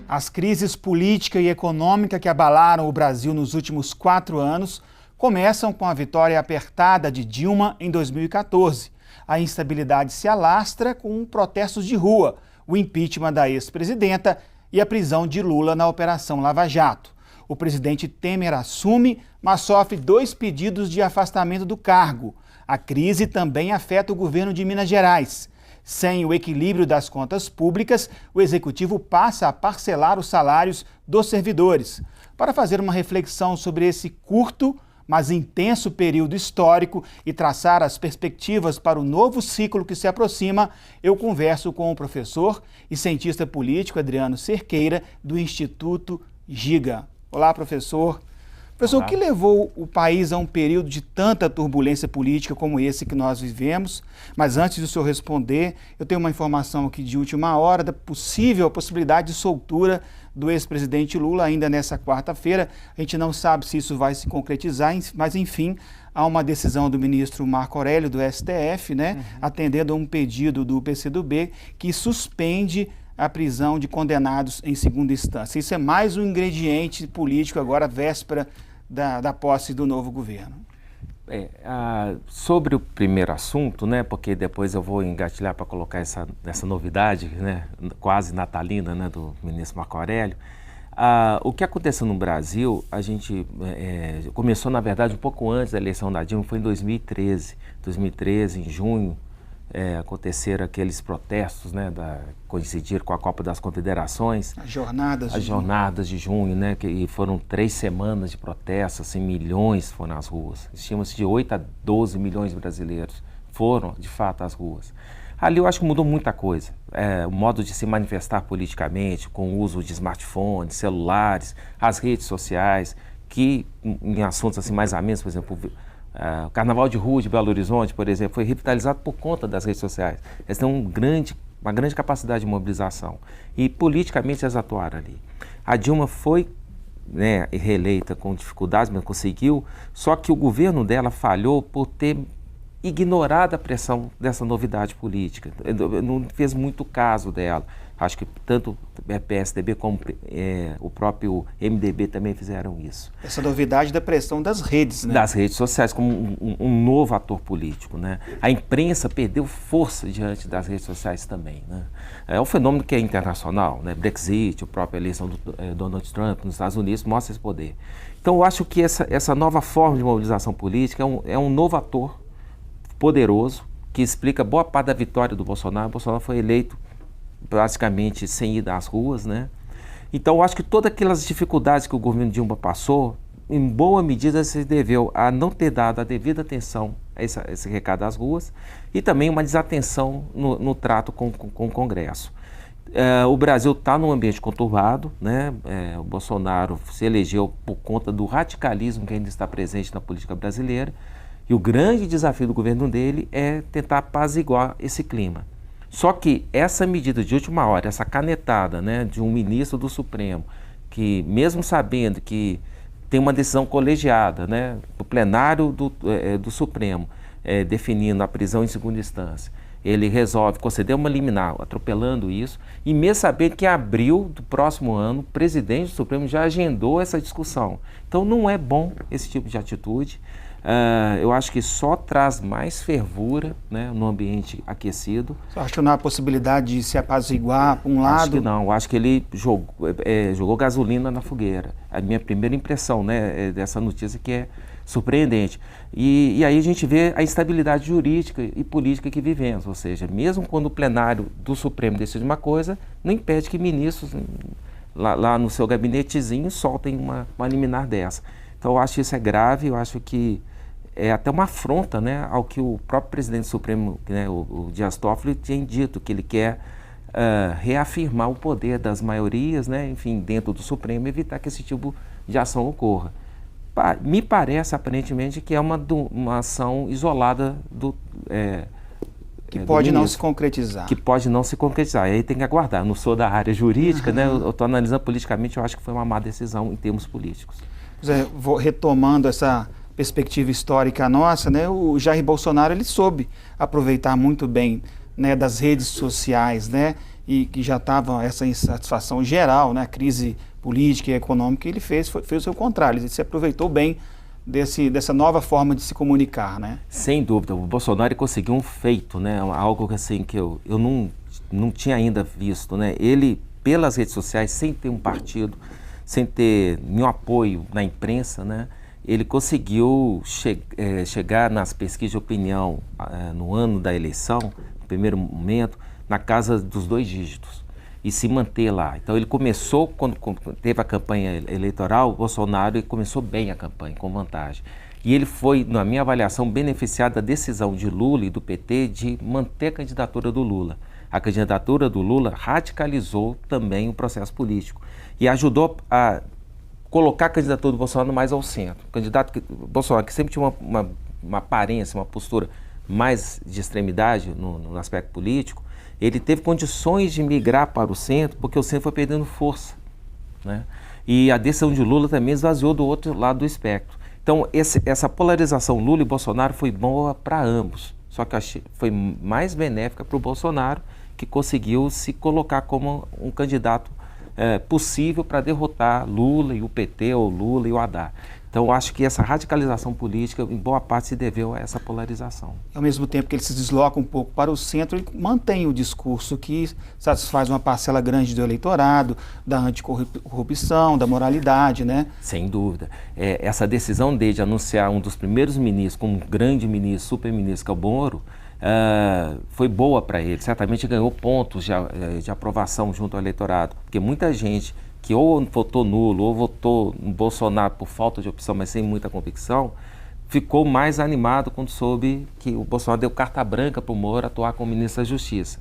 As crises política e econômica que abalaram o Brasil nos últimos 4 anos começam com a vitória apertada de Dilma em 2014. A instabilidade se alastra com protestos de rua, o impeachment da ex-presidenta e a prisão de Lula na Operação Lava Jato. O presidente Temer assume, mas sofre 2 pedidos de afastamento do cargo. A crise também afeta o governo de Minas Gerais. Sem o equilíbrio das contas públicas, o Executivo passa a parcelar os salários dos servidores. Para fazer uma reflexão sobre esse curto, mas intenso período histórico e traçar as perspectivas para o novo ciclo que se aproxima, eu converso com o professor e cientista político Adriano Cerqueira, do Instituto Giga. Olá, professor. Professor, o que levou o país a um período de tanta turbulência política como esse que nós vivemos? Mas antes do senhor responder, eu tenho uma informação aqui de última hora da possibilidade de soltura do ex-presidente Lula ainda nessa quarta-feira. A gente não sabe se isso vai se concretizar, mas enfim, há uma decisão do ministro Marco Aurélio do STF, atendendo a um pedido do PCdoB que suspende a prisão de condenados em segunda instância. Isso é mais um ingrediente político agora, véspera da posse do novo governo. Sobre o primeiro assunto, porque depois eu vou engatilhar para colocar essa novidade, quase natalina, do ministro Marco Aurélio. O que aconteceu no Brasil, a gente começou, na verdade, um pouco antes da eleição da Dilma, foi em 2013. 2013, em junho, aconteceram aqueles protestos, coincidiram com a Copa das Confederações. As jornadas de junho, que foram 3 semanas de protestos, assim, milhões foram às ruas. Estima-se de 8 a 12 milhões de brasileiros foram, de fato, às ruas. Ali eu acho que mudou muita coisa. O modo de se manifestar politicamente, com o uso de smartphones, celulares, as redes sociais, que em assuntos assim mais amenos, por exemplo, o Carnaval de Rua de Belo Horizonte, por exemplo, foi revitalizado por conta das redes sociais. Eles têm uma grande capacidade de mobilização. E politicamente eles atuaram ali. A Dilma foi reeleita com dificuldades, mas conseguiu, só que o governo dela falhou por ter ignorado a pressão dessa novidade política. Não fez muito caso dela. Acho que tanto o PSDB como o próprio MDB também fizeram isso. Essa novidade da pressão das redes, Das redes sociais, como um novo ator político, A imprensa perdeu força diante das redes sociais também, É um fenômeno que é internacional, Brexit, a própria eleição do Donald Trump nos Estados Unidos mostra esse poder. Então eu acho que essa nova forma de mobilização política é um novo ator poderoso que explica boa parte da vitória do Bolsonaro. O Bolsonaro foi eleito praticamente sem ir às ruas, Então, eu acho que todas aquelas dificuldades que o governo Dilma passou, em boa medida se deveu a não ter dado a devida atenção a esse recado às ruas e também uma desatenção no trato com o Congresso. O Brasil está num ambiente conturbado, o Bolsonaro se elegeu por conta do radicalismo que ainda está presente na política brasileira e o grande desafio do governo dele é tentar apaziguar esse clima. Só que essa medida de última hora, essa canetada de um ministro do Supremo, que mesmo sabendo que tem uma decisão colegiada do plenário do Supremo, definindo a prisão em segunda instância, ele resolve conceder uma liminar, atropelando isso, e mesmo sabendo que em abril do próximo ano, o presidente do Supremo já agendou essa discussão. Então não é bom esse tipo de atitude. Eu acho que só traz mais fervura no ambiente aquecido. Você acha que não há possibilidade de se apaziguar por um lado? Acho que não, acho que ele jogou gasolina na fogueira. A minha primeira impressão dessa notícia que é surpreendente. E aí a gente vê a instabilidade jurídica e política que vivemos, ou seja, mesmo quando o plenário do Supremo decide uma coisa, não impede que ministros lá no seu gabinetezinho soltem uma liminar dessa. Então eu acho que isso é grave, eu acho que é até uma afronta ao que o próprio presidente do Supremo, o Dias Toffoli, tinha dito, que ele quer reafirmar o poder das maiorias, enfim, dentro do Supremo, evitar que esse tipo de ação ocorra. Me parece, aparentemente, que é uma ação isolada que pode não se concretizar. Que pode não se concretizar, aí tem que aguardar. Eu não sou da área jurídica, eu estou analisando politicamente, eu acho que foi uma má decisão em termos políticos. Retomando essa perspectiva histórica nossa, o Jair Bolsonaro ele soube aproveitar muito bem das redes sociais, e que já estava essa insatisfação geral, né, a crise política e econômica, ele fez o seu contrário, ele se aproveitou bem dessa nova forma de se comunicar, né? Sem dúvida, o Bolsonaro conseguiu um feito, né, algo assim que eu não tinha ainda visto, né, ele pelas redes sociais, sem ter um partido, sem ter nenhum apoio na imprensa, né, ele conseguiu chegar nas pesquisas de opinião no ano da eleição, no primeiro momento, na casa dos 2 dígitos e se manter lá. Então ele começou, quando teve a campanha eleitoral, o Bolsonaro começou bem a campanha, com vantagem. E ele foi, na minha avaliação, beneficiado da decisão de Lula e do PT de manter a candidatura do Lula. A candidatura do Lula radicalizou também o processo político e ajudou a colocar a candidatura do Bolsonaro mais ao centro. O candidato Bolsonaro, que sempre tinha uma aparência, uma postura mais de extremidade no aspecto político, ele teve condições de migrar para o centro, porque o centro foi perdendo força, né? E a decisão de Lula também esvaziou do outro lado do espectro. Então, essa polarização Lula e Bolsonaro foi boa para ambos, só que foi mais benéfica para o Bolsonaro, que conseguiu se colocar como um candidato possível para derrotar Lula e o PT, ou Lula e o Haddad. Então, eu acho que essa radicalização política, em boa parte, se deveu a essa polarização. Ao mesmo tempo que ele se desloca um pouco para o centro, ele mantém o discurso que satisfaz uma parcela grande do eleitorado, da anticorrupção, da moralidade, né? Sem dúvida. Essa decisão dele de anunciar um dos primeiros ministros como um grande ministro, super-ministro, que é o Moro, foi boa para ele. Certamente ganhou pontos de aprovação junto ao eleitorado, porque muita gente que ou votou nulo ou votou no Bolsonaro por falta de opção, mas sem muita convicção, ficou mais animado quando soube que o Bolsonaro deu carta branca para o Moro atuar como ministro da Justiça.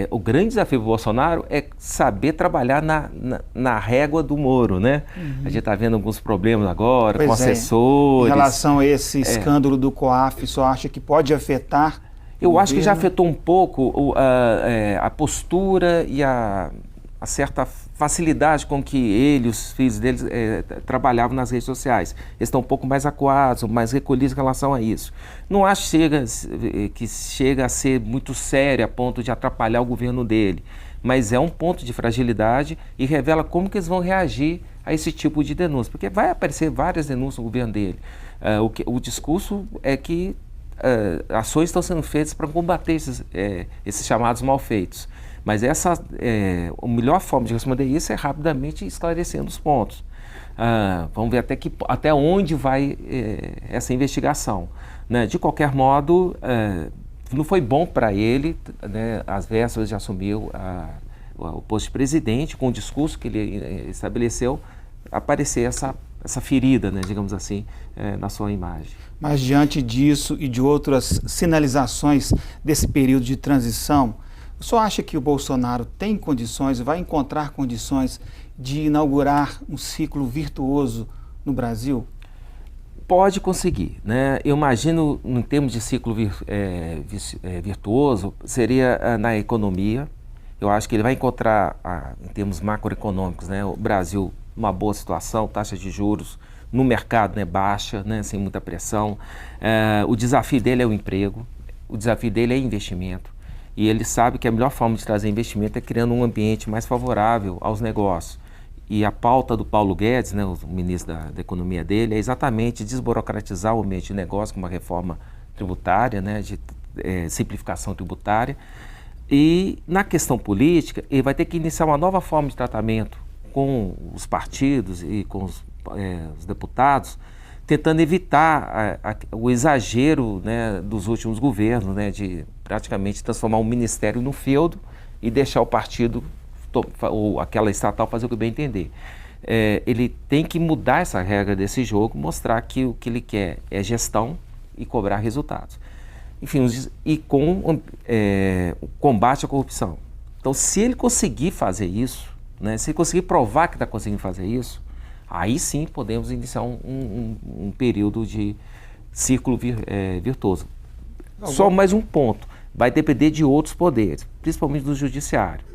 O grande desafio do Bolsonaro é saber trabalhar na régua do Moro, né? Uhum. A gente está vendo alguns problemas agora, com assessores. Em relação a esse escândalo do COAF, só acha que pode afetar? Eu acho que já afetou um pouco a postura e a certa facilidade com que ele e os filhos deles trabalhavam nas redes sociais. Eles estão um pouco mais acuados, mais recolhidos em relação a isso. Não acho que chega a ser muito sério a ponto de atrapalhar o governo dele, mas é um ponto de fragilidade e revela como que eles vão reagir a esse tipo de denúncia, porque vai aparecer várias denúncias no governo dele. O discurso é que ações estão sendo feitas para combater esses chamados malfeitos. Mas a melhor forma de responder isso é rapidamente esclarecendo os pontos. Vamos ver até onde vai essa investigação, né? De qualquer modo, não foi bom para ele, né, às vésperas de assumir o posto de presidente, com o discurso que ele estabeleceu, aparecer essa ferida, né, digamos assim, na sua imagem. Mas diante disso e de outras sinalizações desse período de transição, o senhor acha que o Bolsonaro tem condições, vai encontrar condições de inaugurar um ciclo virtuoso no Brasil? Pode conseguir, né? Eu imagino, em termos de ciclo virtuoso, seria na economia. Eu acho que ele vai encontrar, em termos macroeconômicos, né, o Brasil numa boa situação, taxa de juros no mercado, né, baixa, né, sem muita pressão. O desafio dele é o emprego, o desafio dele é investimento. E ele sabe que a melhor forma de trazer investimento é criando um ambiente mais favorável aos negócios. E a pauta do Paulo Guedes, né, o ministro da Economia dele, é exatamente desburocratizar o ambiente de negócio com uma reforma tributária, né, de simplificação tributária. E na questão política, ele vai ter que iniciar uma nova forma de tratamento com os partidos e com os deputados, tentando evitar o exagero, né, dos últimos governos, né, de praticamente transformar um ministério no feudo e deixar o partido ou aquela estatal fazer o que bem entender. Ele tem que mudar essa regra desse jogo, mostrar que o que ele quer é gestão e cobrar resultados. Enfim, e com o combate à corrupção. Então, se ele conseguir fazer isso, né, se ele conseguir provar que está conseguindo fazer isso, aí sim podemos iniciar um período de círculo virtuoso. Só mais um ponto, vai depender de outros poderes, principalmente do judiciário.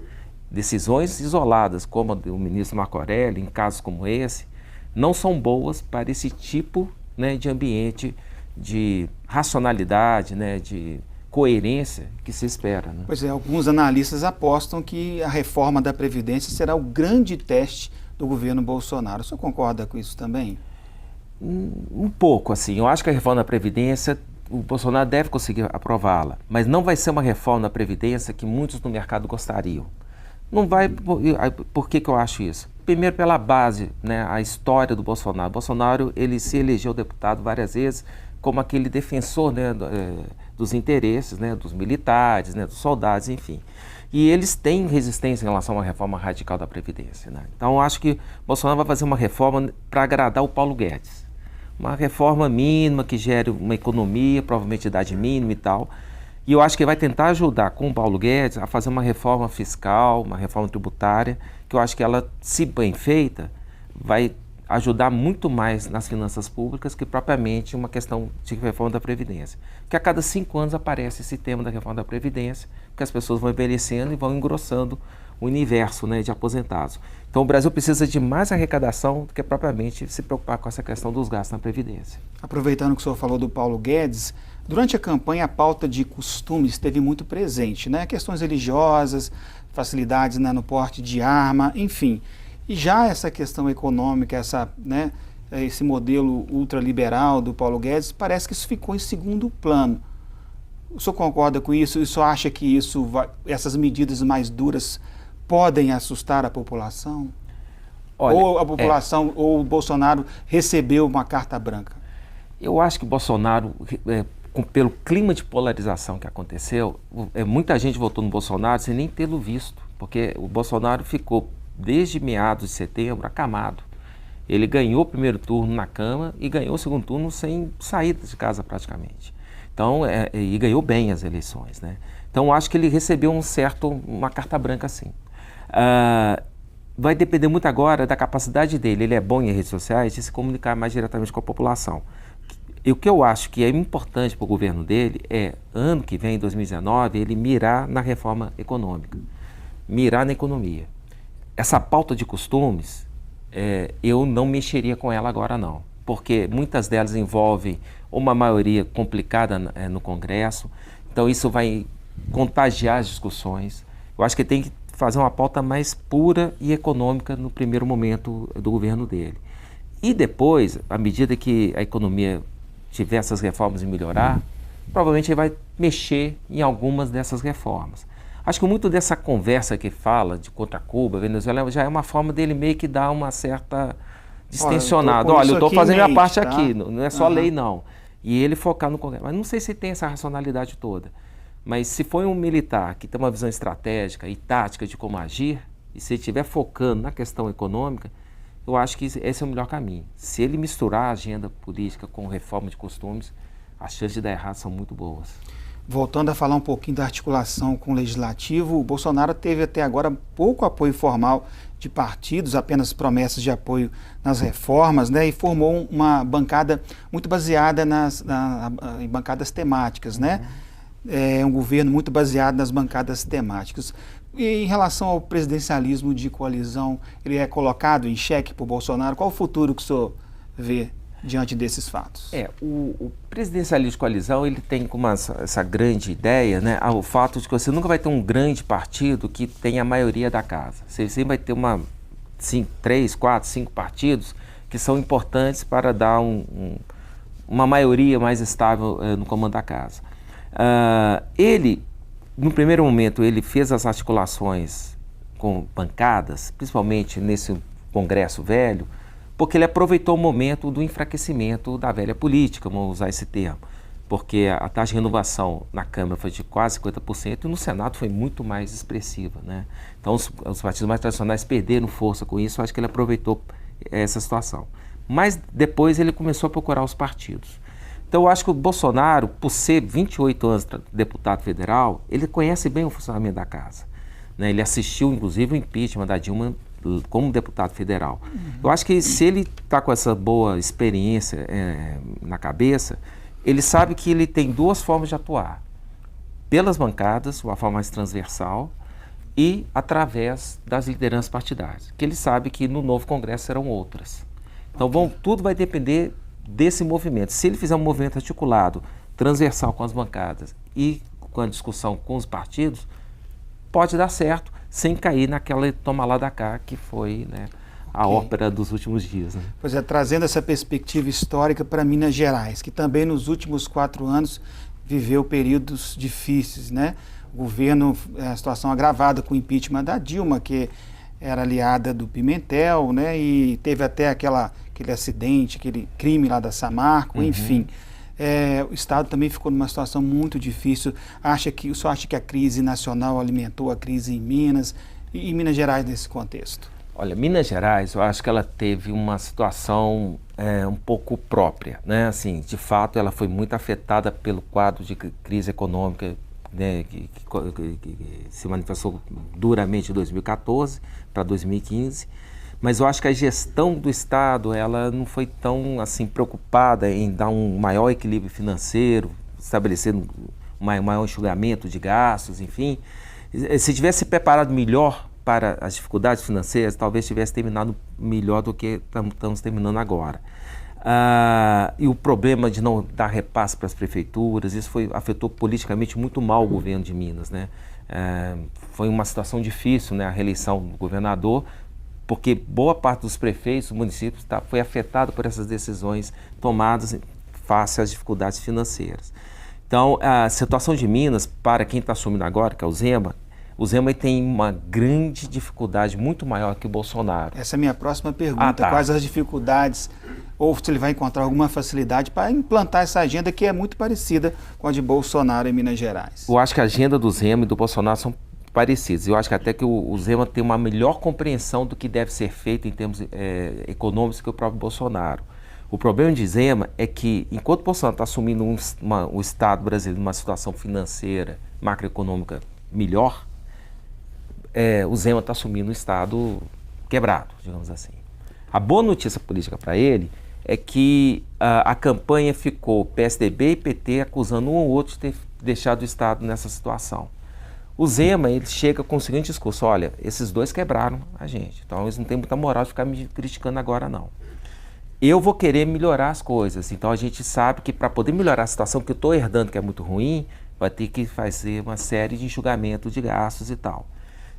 Decisões isoladas, como a do ministro Marco Aurélio, em casos como esse, não são boas para esse tipo, né, de ambiente de racionalidade, né, de coerência que se espera. Né? Pois é, alguns analistas apostam que a reforma da Previdência será o grande teste do governo Bolsonaro. O senhor concorda com isso também? Um pouco, assim. Eu acho que a reforma da Previdência, o Bolsonaro deve conseguir aprová-la, mas não vai ser uma reforma da Previdência que muitos no mercado gostariam. Não vai. Por que eu acho isso? Primeiro, pela base, né, a história do Bolsonaro. Bolsonaro, ele se elegeu deputado várias vezes como aquele defensor, né, dos interesses, né, dos militares, né, dos soldados, enfim. E eles têm resistência em relação a uma reforma radical da Previdência. Né? Então, eu acho que Bolsonaro vai fazer uma reforma para agradar o Paulo Guedes. Uma reforma mínima que gere uma economia, provavelmente idade mínima e tal. E eu acho que vai tentar ajudar com o Paulo Guedes a fazer uma reforma fiscal, uma reforma tributária, que eu acho que ela, se bem feita, vai ajudar muito mais nas finanças públicas que propriamente uma questão de reforma da Previdência. Porque a cada 5 anos aparece esse tema da reforma da Previdência, porque as pessoas vão envelhecendo e vão engrossando o universo, né, de aposentados. Então o Brasil precisa de mais arrecadação do que propriamente se preocupar com essa questão dos gastos na Previdência. Aproveitando que o senhor falou do Paulo Guedes, durante a campanha a pauta de costumes esteve muito presente, né? Questões religiosas, facilidades, né, no porte de arma, enfim. E já essa questão econômica, esse modelo ultraliberal do Paulo Guedes, parece que isso ficou em segundo plano. O senhor concorda com isso? O senhor acha que essas medidas mais duras podem assustar a população? Olha, ou a população, ou o Bolsonaro recebeu uma carta branca? Eu acho que o Bolsonaro, pelo clima de polarização que aconteceu, muita gente votou no Bolsonaro sem nem tê-lo visto, porque o Bolsonaro ficou, desde meados de setembro, acamado. Ele ganhou o primeiro turno na Câmara e ganhou o segundo turno sem sair de casa praticamente. Então, e ganhou bem as eleições, né? Então, acho que ele recebeu uma carta branca, sim. Vai depender muito agora da capacidade dele. Ele é bom em redes sociais de se comunicar mais diretamente com a população. E o que eu acho que é importante para o governo dele é, ano que vem, 2019, ele mirar na reforma econômica, mirar na economia. Essa pauta de costumes, eu não mexeria com ela agora não, porque muitas delas envolvem uma maioria complicada no Congresso, então isso vai contagiar as discussões. Eu acho que tem que fazer uma pauta mais pura e econômica no primeiro momento do governo dele. E depois, à medida que a economia tiver essas reformas e melhorar, provavelmente ele vai mexer em algumas dessas reformas. Acho que muito dessa conversa que fala de contra Cuba, Venezuela, já é uma forma dele meio que dar uma certa distensionada. Olha, eu estou fazendo a minha parte aqui, não é só lei não. E ele focar no Congresso. Mas não sei se tem essa racionalidade toda. Mas se for um militar que tem uma visão estratégica e tática de como agir, e se ele estiver focando na questão econômica, eu acho que esse é o melhor caminho. Se ele misturar a agenda política com reforma de costumes, as chances de dar errado são muito boas. Voltando a falar um pouquinho da articulação com o Legislativo, o Bolsonaro teve até agora pouco apoio formal de partidos, apenas promessas de apoio nas reformas, né, e formou uma bancada muito baseada em bancadas temáticas, né? É um governo muito baseado nas bancadas temáticas. E em relação ao presidencialismo de coalizão, ele é colocado em xeque por Bolsonaro? Qual o futuro que o senhor vê diante desses fatos? O presidencialismo de coalizão, ele tem como essa grande ideia, né, o fato de que você nunca vai ter um grande partido que tenha a maioria da casa. Você sempre vai ter 3, 4, 5 partidos que são importantes para dar uma maioria mais estável no comando da casa. No primeiro momento, ele fez as articulações com bancadas, principalmente nesse Congresso velho, porque ele aproveitou o momento do enfraquecimento da velha política, vamos usar esse termo, porque a taxa de renovação na Câmara foi de quase 50% e no Senado foi muito mais expressiva, né? Então os partidos mais tradicionais perderam força com isso, acho que ele aproveitou essa situação. Mas depois ele começou a procurar os partidos. Então eu acho que o Bolsonaro, por ser 28 anos deputado federal, ele conhece bem o funcionamento da casa, né? Ele assistiu inclusive o impeachment da Dilma como deputado federal. Eu acho que se ele está com essa boa experiência na cabeça, ele sabe que ele tem duas formas de atuar. Pelas bancadas, uma forma mais transversal, e através das lideranças partidárias, que ele sabe que no novo Congresso serão outras. Então tudo vai depender desse movimento. Se ele fizer um movimento articulado, transversal com as bancadas e com a discussão com os partidos, pode dar certo, sem cair naquela toma lá da cá que foi, né, a ópera dos últimos dias. Né? Pois é, trazendo essa perspectiva histórica para Minas Gerais, que também nos últimos 4 anos viveu períodos difíceis, né? O governo, a situação agravada com o impeachment da Dilma, que era aliada do Pimentel, né? E teve até aquele acidente, aquele crime lá da Samarco, enfim. O Estado também ficou numa situação muito difícil. O senhor acha que a crise nacional alimentou a crise em Minas e em Minas Gerais nesse contexto? Olha, Minas Gerais, eu acho que ela teve uma situação um pouco própria, né? Assim, de fato, ela foi muito afetada pelo quadro de crise econômica, né, que se manifestou duramente em 2014 para 2015, mas eu acho que a gestão do Estado, ela não foi tão assim preocupada em dar um maior equilíbrio financeiro, estabelecer um maior enxugamento de gastos, enfim. Se tivesse preparado melhor para as dificuldades financeiras, talvez tivesse terminado melhor do que estamos terminando agora. E o problema de não dar repasse para as prefeituras, isso afetou politicamente muito mal o governo de Minas, né? Foi uma situação difícil, né, a reeleição do governador, porque boa parte dos prefeitos, dos municípios, foi afetado por essas decisões tomadas face às dificuldades financeiras. Então, a situação de Minas, para quem está assumindo agora, que é o Zema tem uma grande dificuldade, muito maior que o Bolsonaro. Essa é a minha próxima pergunta. Quais as dificuldades, ou se ele vai encontrar alguma facilidade para implantar essa agenda que é muito parecida com a de Bolsonaro em Minas Gerais? Eu acho que a agenda do Zema e do Bolsonaro são parecidas. Eu acho que até que o Zema tem uma melhor compreensão do que deve ser feito em termos econômicos que o próprio Bolsonaro. O problema de Zema é que, enquanto o Bolsonaro está assumindo o Estado brasileiro numa situação financeira, macroeconômica melhor, o Zema está assumindo um Estado quebrado, digamos assim. A boa notícia política para ele é que a campanha ficou PSDB e PT acusando um ou outro de ter deixado o Estado nessa situação. O Zema, ele chega com o seguinte discurso: olha, esses dois quebraram a gente, então eles não têm muita moral de ficar me criticando agora, não. Eu vou querer melhorar as coisas, então a gente sabe que para poder melhorar a situação que eu estou herdando, que é muito ruim, vai ter que fazer uma série de enxugamento de gastos e tal.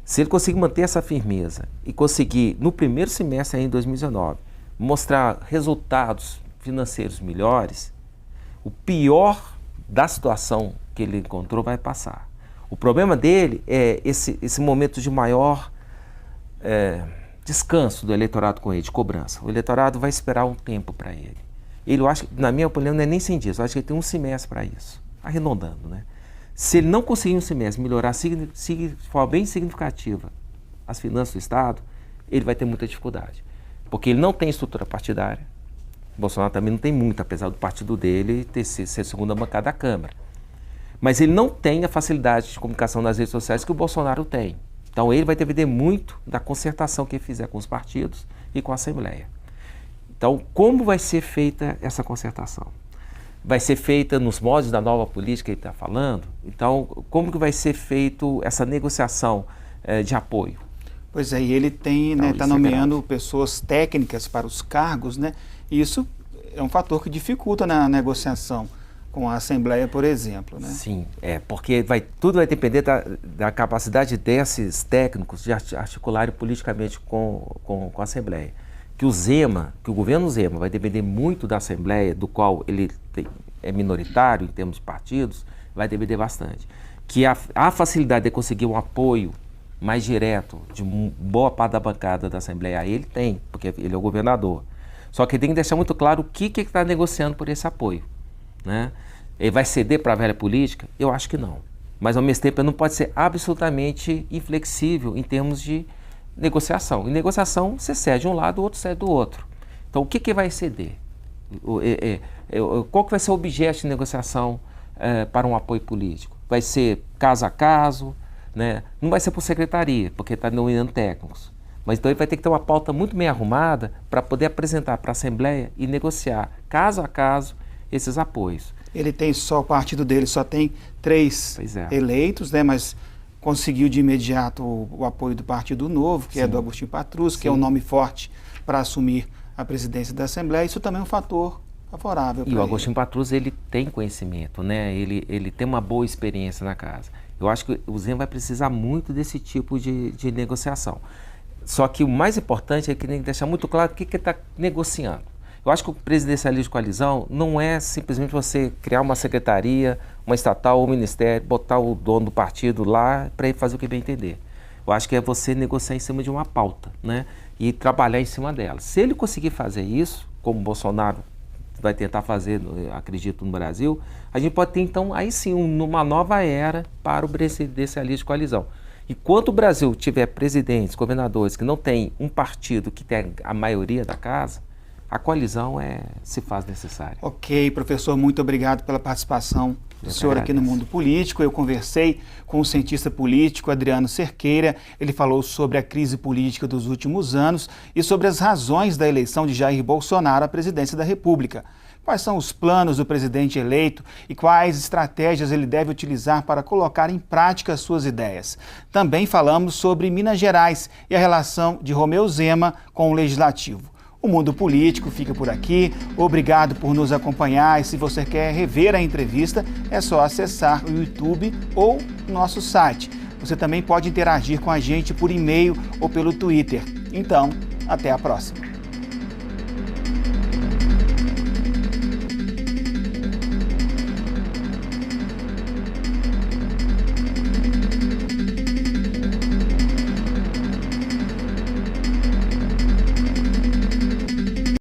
Se ele conseguir manter essa firmeza e conseguir, no primeiro semestre aí, em 2019, mostrar resultados financeiros melhores, o pior da situação que ele encontrou vai passar. O problema dele é esse momento de maior descanso do eleitorado com ele, de cobrança. O eleitorado vai esperar um tempo para ele. Eu acho que, na minha opinião, não é nem 100 dias, eu acho que ele tem um semestre para isso, arredondando, né? Se ele não conseguir um semestre melhorar de forma bem significativa as finanças do Estado, ele vai ter muita dificuldade. Porque ele não tem estrutura partidária. O Bolsonaro também não tem muito, apesar do partido dele ser segunda bancada da Câmara. Mas ele não tem a facilidade de comunicação nas redes sociais que o Bolsonaro tem. Então ele vai depender muito da concertação que ele fizer com os partidos e com a Assembleia. Então, como vai ser feita essa concertação? Vai ser feita nos moldes da nova política que ele está falando? Então, como que vai ser feita essa negociação de apoio? Pois é, e ele está nomeando pessoas técnicas para os cargos, né? E isso é um fator que dificulta na negociação com a Assembleia, por exemplo, né? Sim, porque tudo vai depender da capacidade desses técnicos de articularem politicamente com a Assembleia. Que o governo Zema vai depender muito da Assembleia, do qual ele é minoritário em termos de partidos, vai depender bastante. Que a facilidade de conseguir um apoio mais direto de boa parte da bancada da Assembleia, ele tem, porque ele é o governador. Só que ele tem que deixar muito claro o que ele está negociando por esse apoio, né? Ele vai ceder para a velha política? Eu acho que não. Mas, ao mesmo tempo, ele não pode ser absolutamente inflexível em termos de negociação. Em negociação, você cede um lado, o outro cede do outro. Então, o que vai ceder? Qual que vai ser o objeto de negociação para um apoio político? Vai ser caso a caso, né? Não vai ser por secretaria, porque está nomeando técnicos. Mas então ele vai ter que ter uma pauta muito bem arrumada para poder apresentar para a Assembleia e negociar, caso a caso, esses apoios. Ele tem o partido dele só tem 3 eleitos, né? Mas conseguiu de imediato o apoio do Partido Novo, que é do Agostinho Patrus, que é um nome forte para assumir a presidência da Assembleia. Isso também é um fator favorável. E o Agostinho Patrus, ele tem conhecimento, né? Ele tem uma boa experiência na casa. Eu acho que o Zema vai precisar muito desse tipo de negociação. Só que o mais importante é que tem que deixar muito claro o que ele está negociando. Eu acho que o presidencialismo de coalizão não é simplesmente você criar uma secretaria, uma estatal ou um ministério, botar o dono do partido lá para ele fazer o que bem entender. Eu acho que é você negociar em cima de uma pauta, né? E trabalhar em cima dela. Se ele conseguir fazer isso, como o Bolsonaro vai tentar fazer, acredito, no Brasil, a gente pode ter, então, aí sim, uma nova era para o presidencialismo de coalizão. Enquanto o Brasil tiver presidentes, governadores que não tem um partido que tem a maioria da casa, a coalizão se faz necessária. Ok, professor, muito obrigado pela participação do senhor aqui no Mundo Político. Eu conversei com o cientista político Adriano Cerqueira. Ele falou sobre a crise política dos últimos anos e sobre as razões da eleição de Jair Bolsonaro à presidência da República. Quais são os planos do presidente eleito e quais estratégias ele deve utilizar para colocar em prática suas ideias. Também falamos sobre Minas Gerais e a relação de Romeu Zema com o Legislativo. O Mundo Político fica por aqui. Obrigado por nos acompanhar e se você quer rever a entrevista, é só acessar o YouTube ou o nosso site. Você também pode interagir com a gente por e-mail ou pelo Twitter. Então, até a próxima.